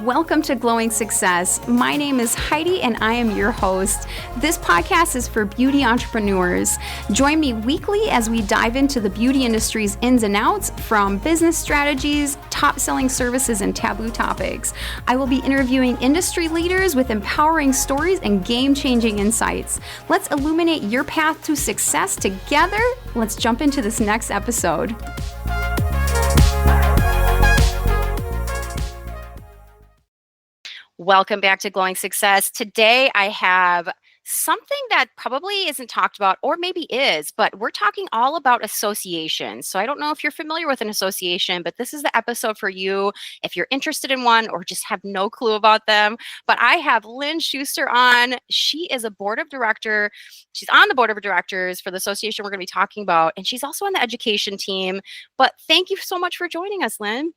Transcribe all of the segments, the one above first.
Welcome to Glowing Success. My name is Heidi and I am your host. This podcast is for beauty entrepreneurs. Join me weekly as we dive into the beauty industry's ins and outs, from business strategies, top-selling services, and taboo topics. I will be interviewing industry leaders with empowering stories and game-changing insights. Let's illuminate your path to success together. Let's jump into this next episode. Welcome back to Glowing Success. Today I have something that probably isn't talked about, or maybe is, but we're talking all about associations. So I don't know if you're familiar with an association, but this is the episode for you if you're interested in one or just have no clue about them. But I have Lynn Schuster on. She is a board of director. She's on the board of directors for the association we're going to be talking about, and she's also on the education team. But thank you so much for joining us, Lynn.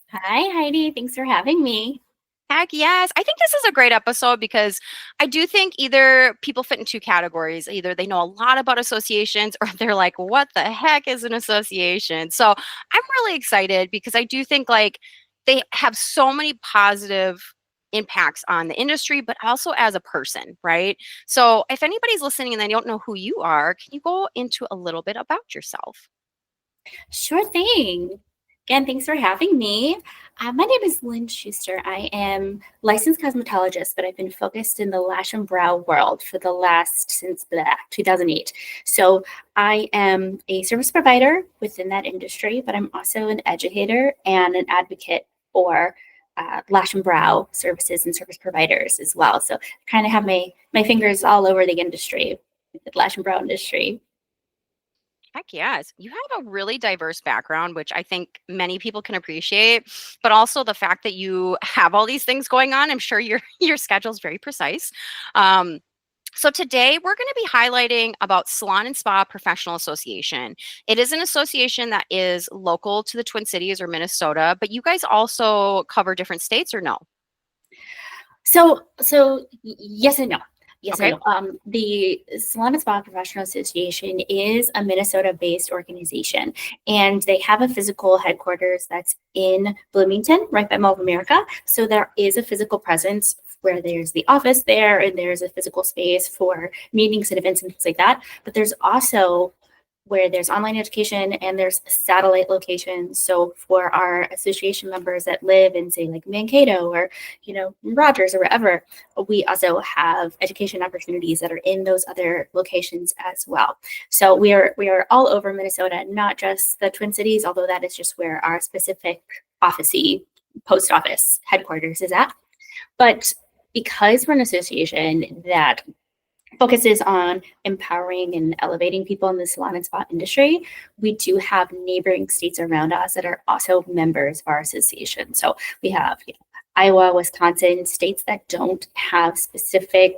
Hi, Heidi. Thanks for having me. Heck yes. I think this is a great episode because I do think either people fit in two categories. Either they know a lot about associations or they're like, what the heck is an association? So I'm really excited because I do think like they have so many positive impacts on the industry, but also as a person, right? So if anybody's listening and they don't know who you are, can you go into a little bit about yourself? Sure thing. Again, thanks for having me. My name is Lynn Schuster. I am licensed cosmetologist, but I've been focused in the lash and brow world since 2008. So I am a service provider within that industry, but I'm also an educator and an advocate for lash and brow services and service providers as well. So I kind of have my fingers all over the industry, the lash and brow industry. Heck yes. You have a really diverse background, which I think many people can appreciate, but also the fact that you have all these things going on. I'm sure your schedule is very precise. So today we're going to be highlighting about Salon and Spa Professional Association. It is an association that is local to the Twin Cities or Minnesota, but you guys also cover different states, or no? So yes and no. Yes, okay. I know. The Salon Spa Professional Association is a Minnesota-based organization, and they have a physical headquarters that's in Bloomington, right by Mall of America. So there is a physical presence where there's the office there, and there's a physical space for meetings and events and things like that. But there's also where there's online education and there's satellite locations. So for our association members that live in, say, like Mankato or, Rogers or wherever, we also have education opportunities that are in those other locations as well. So we are all over Minnesota, not just the Twin Cities, although that is just where our specific post office headquarters is at. But because we're an association that focuses on empowering and elevating people in the salon and spa industry, we do have neighboring states around us that are also members of our association. So we have Iowa, Wisconsin, states that don't have specific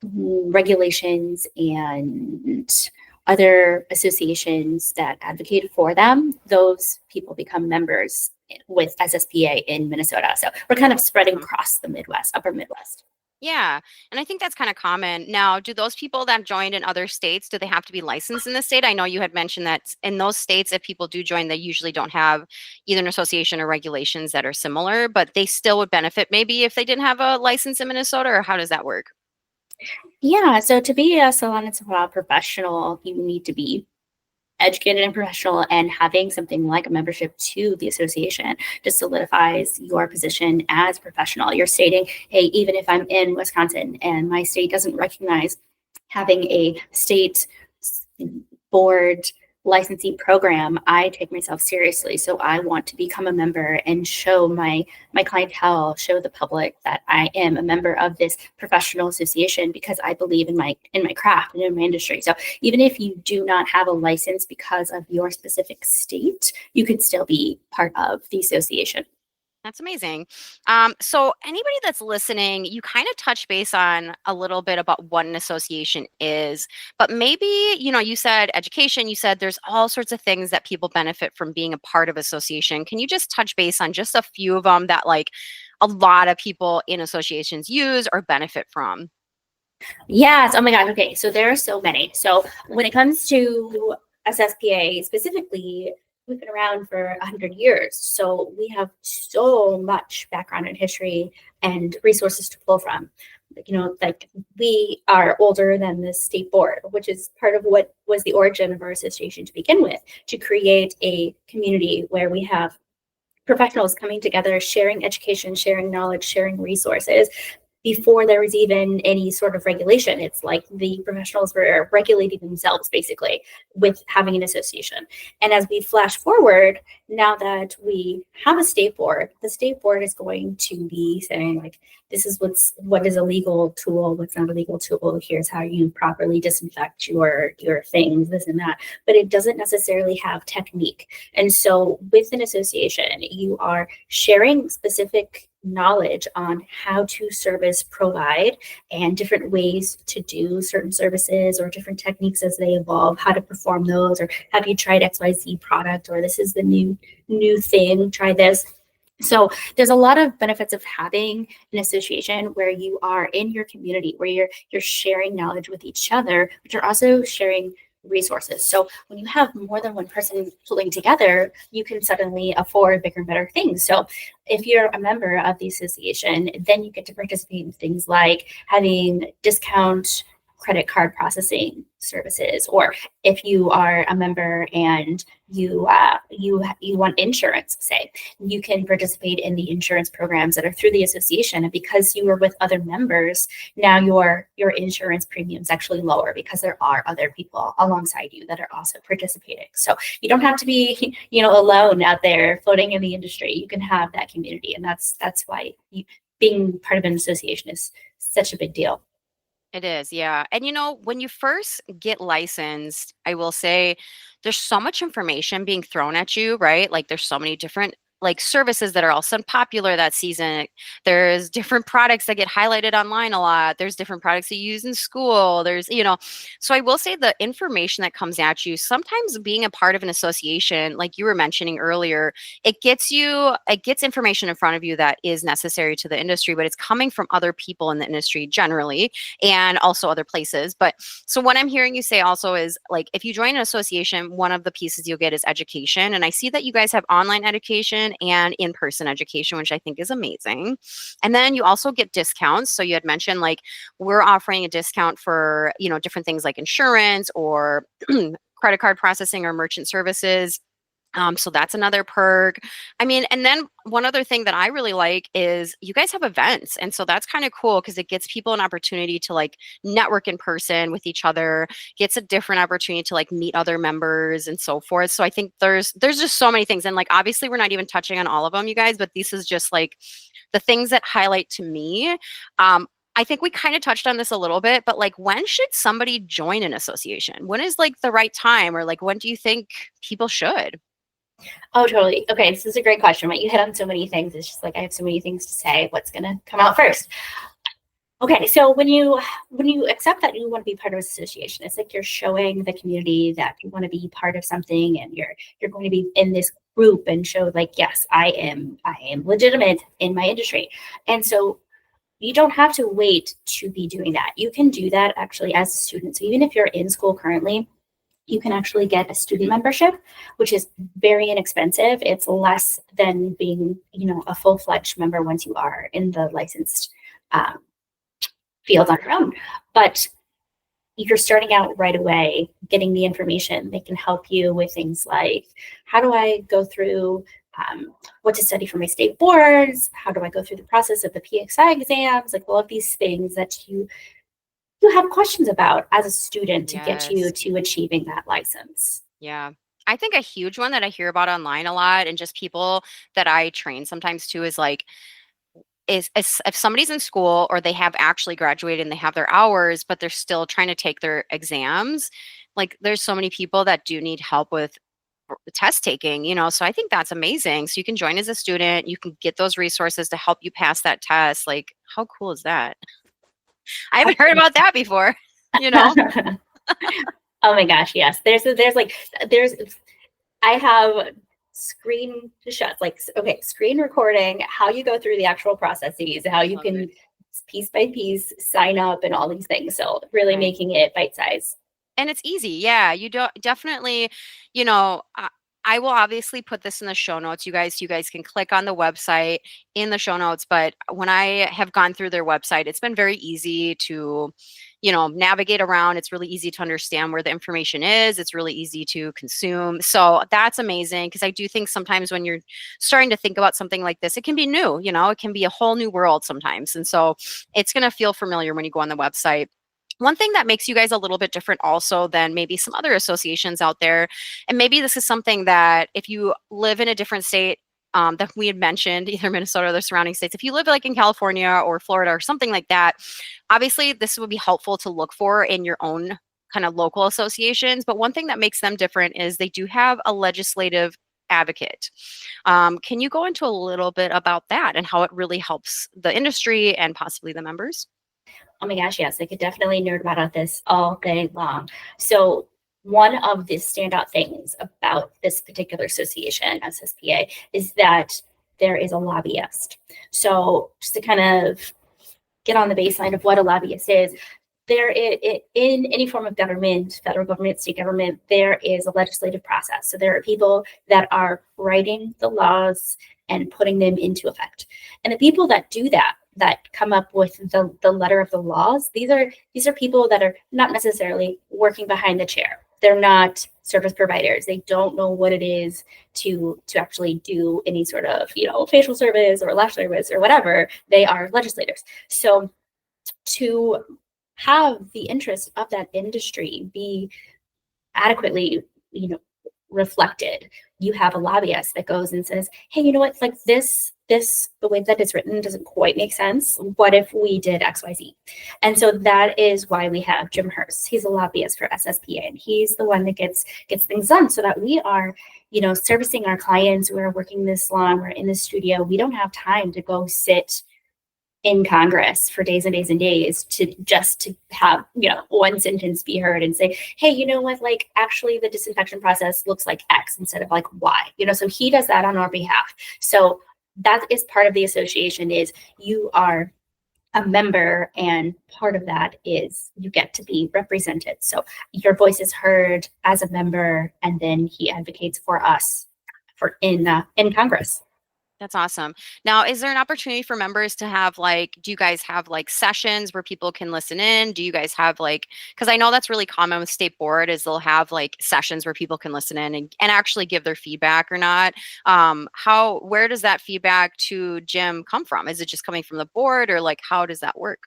regulations and other associations that advocate for them. Those people become members with SSPA in Minnesota. So we're kind of spreading across the Midwest, upper Midwest. Yeah. And I think that's kind of common. Now, do those people that joined in other states, do they have to be licensed in the state? I know you had mentioned that in those states, if people do join, they usually don't have either an association or regulations that are similar, but they still would benefit maybe if they didn't have a license in Minnesota, or how does that work? Yeah. So to be a salon and spa professional, you need to be educated and professional, and having something like a membership to the association just solidifies your position as professional. You're stating, hey, even if I'm in Wisconsin and my state doesn't recognize having a state board licensing program, I take myself seriously. So I want to become a member and show my clientele, show the public that I am a member of this professional association because I believe in my craft and in my industry. So even if you do not have a license because of your specific state, you could still be part of the association. That's amazing. So anybody that's listening, you kind of touch base on a little bit about what an association is, but maybe, you said education, you said there's all sorts of things that people benefit from being a part of association. Can you just touch base on just a few of them that like a lot of people in associations use or benefit from? Yes. Oh my God. Okay. So there are so many. So when it comes to SSPA specifically, we've been around for 100 years. So we have so much background and history and resources to pull from. Like we are older than the state board, which is part of what was the origin of our association to begin with, to create a community where we have professionals coming together, sharing education, sharing knowledge, sharing resources. Before there was even any sort of regulation, it's like the professionals were regulating themselves basically with having an association. And as we flash forward, now that we have a state board, the state board is going to be saying like, this is what is a legal tool, what's not a legal tool. Here's how you properly disinfect your things, this and that. But it doesn't necessarily have technique. And so with an association, you are sharing specific knowledge on how to service provide and different ways to do certain services or different techniques as they evolve, how to perform those, or have you tried XYZ product, or this is the new thing, try this. So there's a lot of benefits of having an association where you are in your community, where you're sharing knowledge with each other, but you're also sharing resources. So when you have more than one person pulling together, you can suddenly afford bigger and better things. So if you're a member of the association, then you get to participate in things like having discount credit card processing services, or if you are a member and you want insurance, say, you can participate in the insurance programs that are through the association. And because you are with other members, now your insurance premium is actually lower because there are other people alongside you that are also participating. So you don't have to be alone out there floating in the industry. You can have that community, and that's why being part of an association is such a big deal. It is, yeah. And when you first get licensed, I will say there's so much information being thrown at you, right? Like there's so many different like services that are all of a sudden popular that season. There's different products that get highlighted online a lot. There's different products that you use in school. So I will say the information that comes at you, sometimes being a part of an association, like you were mentioning earlier, it gets information in front of you that is necessary to the industry, but it's coming from other people in the industry generally, and also other places. But so what I'm hearing you say also is like, if you join an association, one of the pieces you'll get is education. And I see that you guys have online education and in-person education, which I think is amazing. And then you also get discounts. So you had mentioned like we're offering a discount for, different things like insurance or credit card processing or merchant services. So that's another perk. I mean, and then one other thing that I really like is you guys have events. And so that's kind of cool because it gives people an opportunity to like network in person with each other, gets a different opportunity to like meet other members and so forth. So I think there's just so many things. And like obviously we're not even touching on all of them, you guys, but this is just like the things that highlight to me. I think we kind of touched on this a little bit, but like when should somebody join an association? When is like the right time, or like when do you think people should? Oh, totally. Okay, this is a great question, right? You hit on so many things. It's just like I have so many things to say. What's going to come out first? Okay, so when you accept that you want to be part of an association, it's like you're showing the community that you want to be part of something, and you're going to be in this group and show like, yes, I am legitimate in my industry. And so you don't have to wait to be doing that. You can do that actually as a student. So even if you're in school currently, you can actually get a student membership, which is very inexpensive. It's less than being, a full-fledged member once you are in the licensed field on your own. But you're starting out right away, getting the information. They can help you with things like, how do I go through what to study for my state boards? How do I go through the process of the PXI exams? Like all of these things that you have questions about as a student to get you Yes. to achieving that license. Yeah. I think a huge one that I hear about online a lot, and just people that I train sometimes too, is like, is if somebody's in school or they have actually graduated and they have their hours, but they're still trying to take their exams, like there's so many people that do need help with test taking, so I think that's amazing. So you can join as a student, you can get those resources to help you pass that test. Like, how cool is that? I haven't heard about that before, you know? Oh my gosh, yes. There's I have screenshots, like, okay, screen recording, how you go through the actual processes, how you Love can it. piece by piece sign up and all these things. So really Right. making it bite size. And it's easy. Yeah, you don't definitely, you know, I will obviously put this in the show notes, you guys can click on the website in the show notes. But when I have gone through their website, it's been very easy to, navigate around. It's really easy to understand where the information is. It's really easy to consume. So that's amazing, because I do think sometimes when you're starting to think about something like this, it can be new, it can be a whole new world sometimes. And so it's going to feel familiar when you go on the website. One thing that makes you guys a little bit different also than maybe some other associations out there, and maybe this is something that if you live in a different state, that we had mentioned, either Minnesota or the surrounding states, if you live like in California or Florida or something like that, obviously this would be helpful to look for in your own kind of local associations. But one thing that makes them different is they do have a legislative advocate. Can you go into a little bit about that and how it really helps the industry and possibly the members? Oh my gosh, yes, I could definitely nerd about this all day long. So one of the standout things about this particular association, SSPA, is that there is a lobbyist. So just to kind of get on the baseline of what a lobbyist is, in any form of government, federal government, state government, there is a legislative process. So there are people that are writing the laws and putting them into effect. And the people that do that come up with the letter of the laws, these are people that are not necessarily working behind the chair. They're not service providers. They don't know what it is to actually do any sort of, facial service or lash service or whatever. They are legislators. So to have the interest of that industry be adequately, reflected, you have a lobbyist that goes and says, hey, you know what, like this, the way that it's written doesn't quite make sense. What if we did XYZ? And so that is why we have Jim Hurst. He's a lobbyist for SSPA, and he's the one that gets things done so that we are, servicing our clients. We're working this long, we're in the studio. We don't have time to go sit in Congress for days and days and days to have, one sentence be heard and say, hey, you know what, like actually the disinfection process looks like X instead of like Y, so he does that on our behalf. So that is part of the association, is you are a member, and part of that is you get to be represented. So your voice is heard as a member, and then he advocates for us in Congress. That's awesome. Now, is there an opportunity for members to have do you guys have sessions where people can listen in? Do you guys have because I know that's really common with state board, is they'll have sessions where people can listen in and actually give their feedback or not. Where does that feedback to Jim come from? Is it just coming from the board, or how does that work?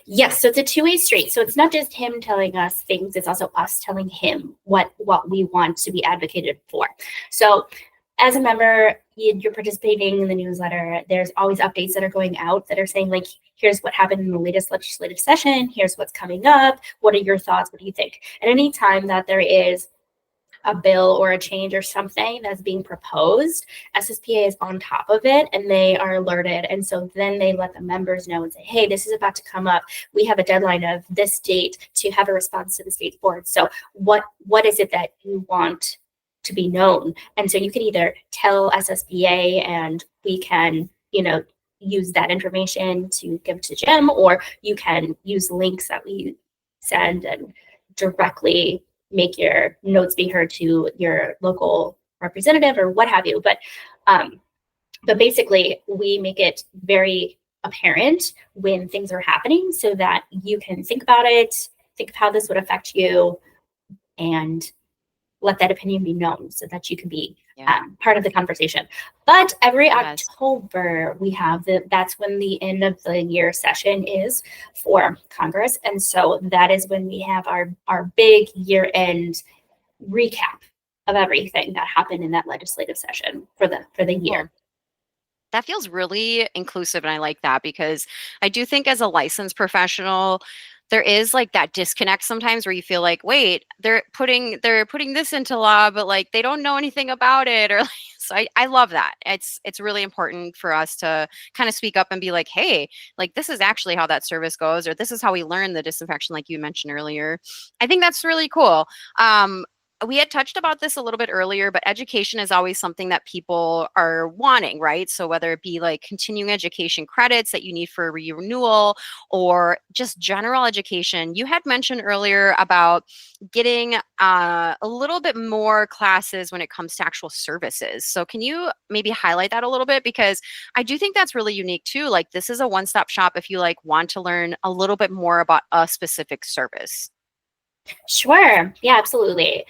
Yes, so it's a two-way street. So it's not just him telling us things, it's also us telling him what we want to be advocated for. So as a member, you're participating in the newsletter. There's always updates that are going out that are saying, here's what happened in the latest legislative session. Here's what's coming up. What are your thoughts? What do you think? At any time that there is a bill or a change or something that's being proposed, SSPA is on top of it and they are alerted. And so then they let the members know and say, hey, this is about to come up. We have a deadline of this date to have a response to the state board. So what is it that you want to be known? And so you can either tell SSPA and we can, use that information to give to Jim, or you can use links that we send and directly make your notes be heard to your local representative or what have you. But basically we make it very apparent when things are happening so that you can think about it, think of how this would affect you, and let that opinion be known so that you can be part of the conversation. But every October we have that's when the end of the year session is for Congress. And so that is when we have our big year end recap of everything that happened in that legislative session for the year. That feels really inclusive, and I like that, because I do think as a licensed professional, there is that disconnect sometimes where you feel wait, they're putting this into law, but they don't know anything about it, or so I love that. It's really important for us to kind of speak up and be hey, this is actually how that service goes, or this is how we learn the disinfection, like you mentioned earlier. I think that's really cool. we had touched about this a little bit earlier, but education is always something that people are wanting, right? So whether it be like continuing education credits that you need for renewal or just general education, you had mentioned earlier about getting a little bit more classes when it comes to actual services. So can you maybe highlight that a little bit? Because I do think that's really unique too. Like this is a one-stop shop if you like want to learn a little bit more about a specific service. Sure. Yeah, absolutely.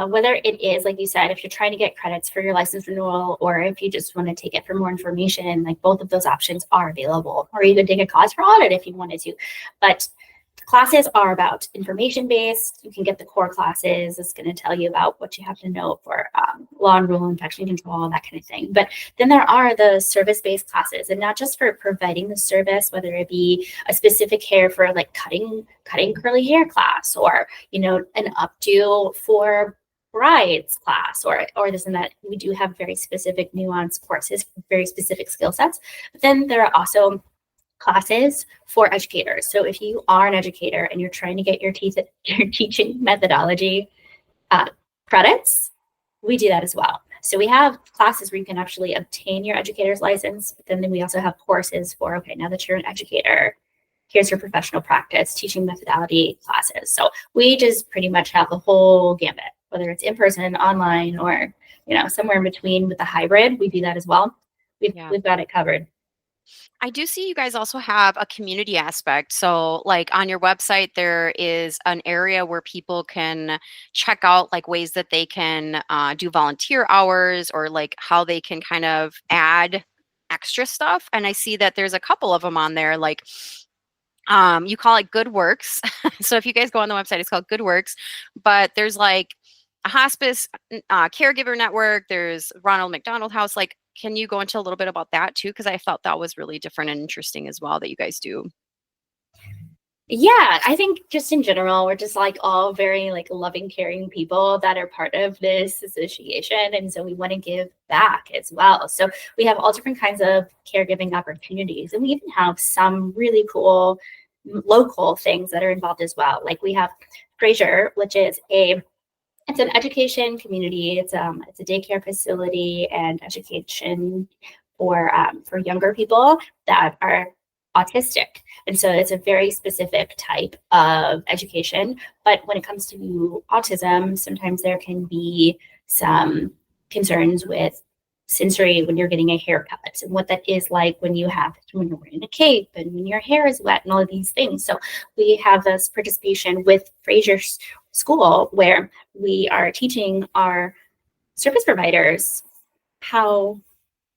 Whether it is, like you said, if you're trying to get credits for your license renewal or if you just want to take it for more information, like both of those options are available. Or you could take a class for audit if you wanted to. But classes are about information based. You can get the core classes. It's going to tell you about what you have to know for law and rule, infection control, that kind of thing. But then there are the service based classes, and not just for providing the service, whether it be a specific hair for like cutting curly hair class, or an updo for brides class, or this and that. We do have very specific nuanced courses, very specific skill sets. But then there are also classes for educators. So if you are an educator and you're trying to get your your teaching methodology uh, credits, we do that as well. So we have classes where you can actually obtain your educator's license, but then we also have courses for, okay, now that you're an educator, here's your professional practice teaching methodology classes. So we just pretty much have the whole gambit, whether it's in person, online, or somewhere in between with the hybrid. We do that as well. We've Yeah. we've got it covered. I do see you guys also have a community aspect. So, like on your website, there is an area where people can check out like ways that they can do volunteer hours or like how they can kind of add extra stuff. And I see that there's a couple of them on there. Like you call it Good Works. So if you guys go on the website, it's called Good Works. But there's like a hospice caregiver network. There's Ronald McDonald House. Like, can you go into a little bit about that too? Because I felt that was really different and interesting as well that you guys do. Yeah, I think just in general, we're just like all very like loving, caring people that are part of this association. And so we want to give back as well. So we have all different kinds of caregiving opportunities. And we even have some really cool local things that are involved as well. Like we have Fraser, which is it's an education community. It's a daycare facility and education for younger people that are autistic. And so it's a very specific type of education. But when it comes to autism, sometimes there can be some concerns with sensory when you're getting a haircut and what that is like when you're wearing a cape and when your hair is wet and all of these things. So we have this participation with Fraser's school where we are teaching our service providers how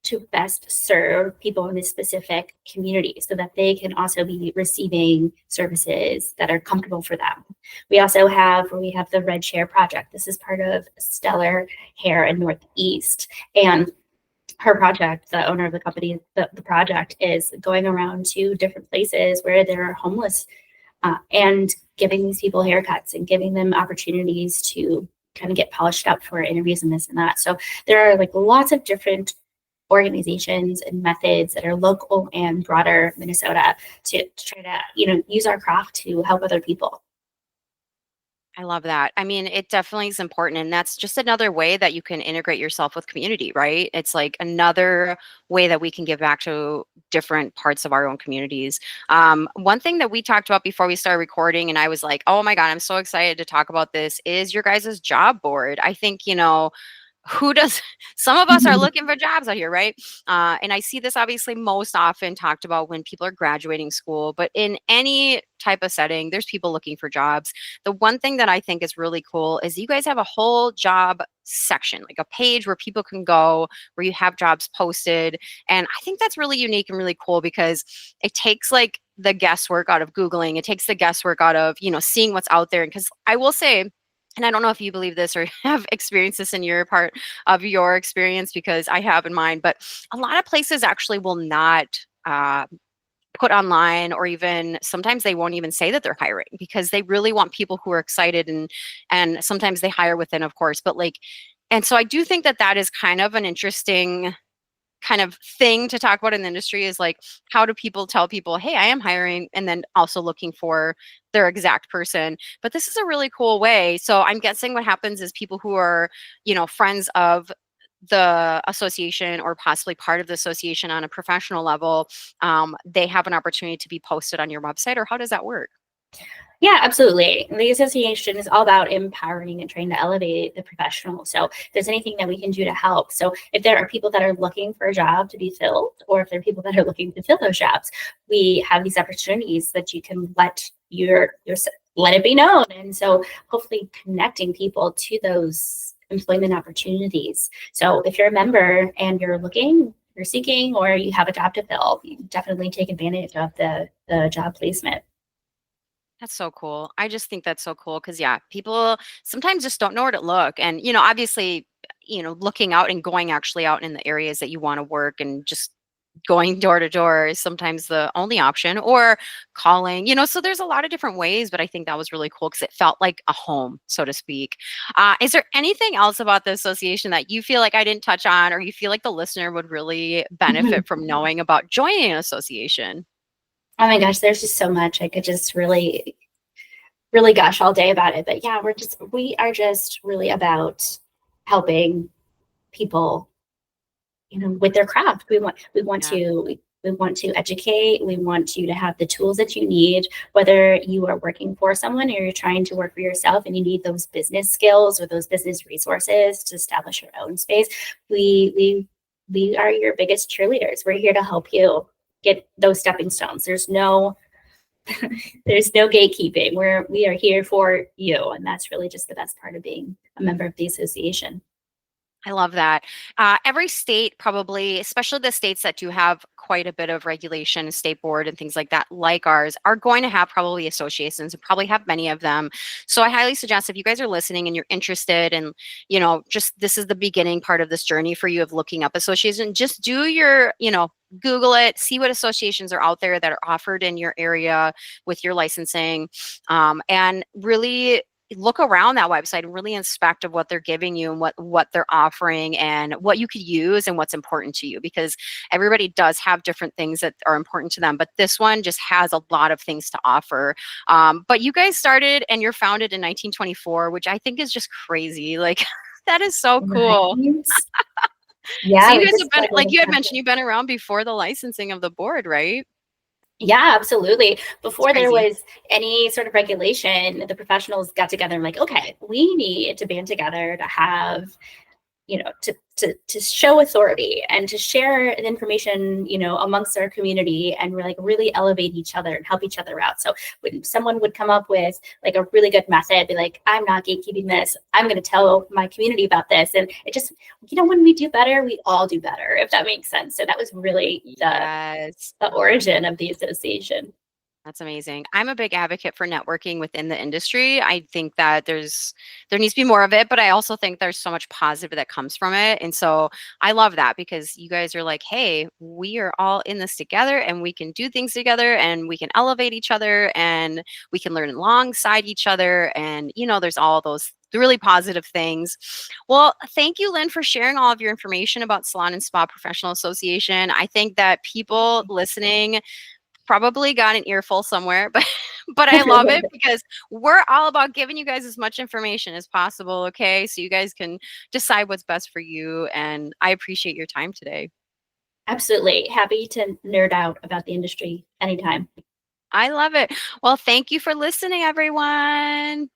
to best serve people in this specific community so that they can also be receiving services that are comfortable for them. We have the Red Chair Project. This is part of Stellar Hair in Northeast. And her project, the owner of the company, the project is going around to different places where there are homeless and giving these people haircuts and giving them opportunities to kind of get polished up for interviews and this and that. So there are like lots of different organizations and methods that are local and broader Minnesota to try to, use our craft to help other people. I love that. I mean, it definitely is important. And that's just another way that you can integrate yourself with community, right? It's like another way that we can give back to different parts of our own communities. One thing that we talked about before we started recording, and I was like, oh my God, I'm so excited to talk about this, is your guys' job board. I think, who does some of us are looking for jobs out here, right? And I see this obviously most often talked about when people are graduating school, but in any type of setting, there's people looking for jobs. The one thing that I think is really cool is you guys have a whole job section, like a page where people can go, where you have jobs posted. And I think that's really unique and really cool because it takes like the guesswork out of Googling. It takes the guesswork out of, seeing what's out there. Because I will say, and I don't know if you believe this or have experienced this in your part of your experience, because I have in mine, but a lot of places actually will not put online, or even sometimes they won't even say that they're hiring because they really want people who are excited, and sometimes they hire within, of course, but like, and so I do think that that is kind of an interesting kind of thing to talk about in the industry is like, how do people tell people, hey, I am hiring, and then also looking for their exact person. But this is a really cool way. So I'm guessing what happens is people who are, friends of the association or possibly part of the association on a professional level, they have an opportunity to be posted on your website, or how does that work? Yeah, absolutely. The association is all about empowering and trying to elevate the professional. So if there's anything that we can do to help. So if there are people that are looking for a job to be filled, or if there are people that are looking to fill those jobs, we have these opportunities that you can let it be known. And so hopefully connecting people to those employment opportunities. So if you're a member and you're looking, you're seeking, or you have a job to fill, you definitely take advantage of the job placement. That's so cool. I just think that's so cool because, yeah, people sometimes just don't know where to look. And, obviously, looking out and going actually out in the areas that you want to work and just going door to door is sometimes the only option, or calling, so there's a lot of different ways. But I think that was really cool because it felt like a home, so to speak. Is there anything else about the association that you feel like I didn't touch on, or you feel like the listener would really benefit from knowing about joining an association? Oh my gosh, there's just so much. I could just really, really gush all day about it. But yeah, we are just really about helping people, with their craft. Yeah. We want to educate. We want you to have the tools that you need, whether you are working for someone or you're trying to work for yourself and you need those business skills or those business resources to establish your own space. We are your biggest cheerleaders. We're here to help you get those stepping stones. There's no gatekeeping. We are here for you, and that's really just the best part of being a member of the association. I love that. Every state probably, especially the states that do have quite a bit of regulation, state board and things like that, like ours, are going to have probably associations and probably have many of them. So I highly suggest if you guys are listening and you're interested and, just this is the beginning part of this journey for you of looking up association, just do your, Google it, see what associations are out there that are offered in your area with your licensing, and really look around that website and really inspect of what they're giving you and what they're offering and what you could use and what's important to you, because everybody does have different things that are important to them, but this one just has a lot of things to offer. But you guys started and you're founded in 1924, which I think is just crazy. Like that is so cool. Right? So Yeah, you we guys just have been, like started you had back. mentioned, you've been around before the licensing of the board, right? Yeah, absolutely. It's Before there crazy. was any sort of regulation, the professionals got together and like, okay, we need to band together to have, to show authority and to share the information, amongst our community and like really elevate each other and help each other out. So when someone would come up with like a really good method, be like, I'm not gatekeeping this. I'm going to tell my community about this. And it just, when we do better, we all do better, if that makes sense. So that was really Yes. the origin of the association. That's amazing. I'm a big advocate for networking within the industry. I think that there needs to be more of it, but I also think there's so much positive that comes from it. And so I love that because you guys are like, hey, we are all in this together and we can do things together and we can elevate each other and we can learn alongside each other. And, there's all those really positive things. Well, thank you, Lynn, for sharing all of your information about Salon and Spa Professional Association. I think that people listening probably got an earful somewhere, but I love it because we're all about giving you guys as much information as possible, okay? So you guys can decide what's best for you, and I appreciate your time today. Absolutely. Happy to nerd out about the industry anytime. I love it. Well, thank you for listening, everyone.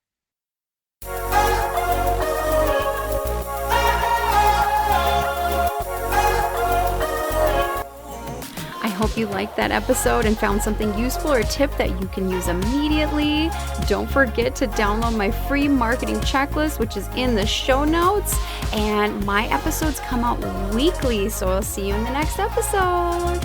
I hope you liked that episode and found something useful or tip that you can use immediately. Don't forget to download my free marketing checklist, which is in the show notes. And my episodes come out weekly, so I'll see you in the next episode.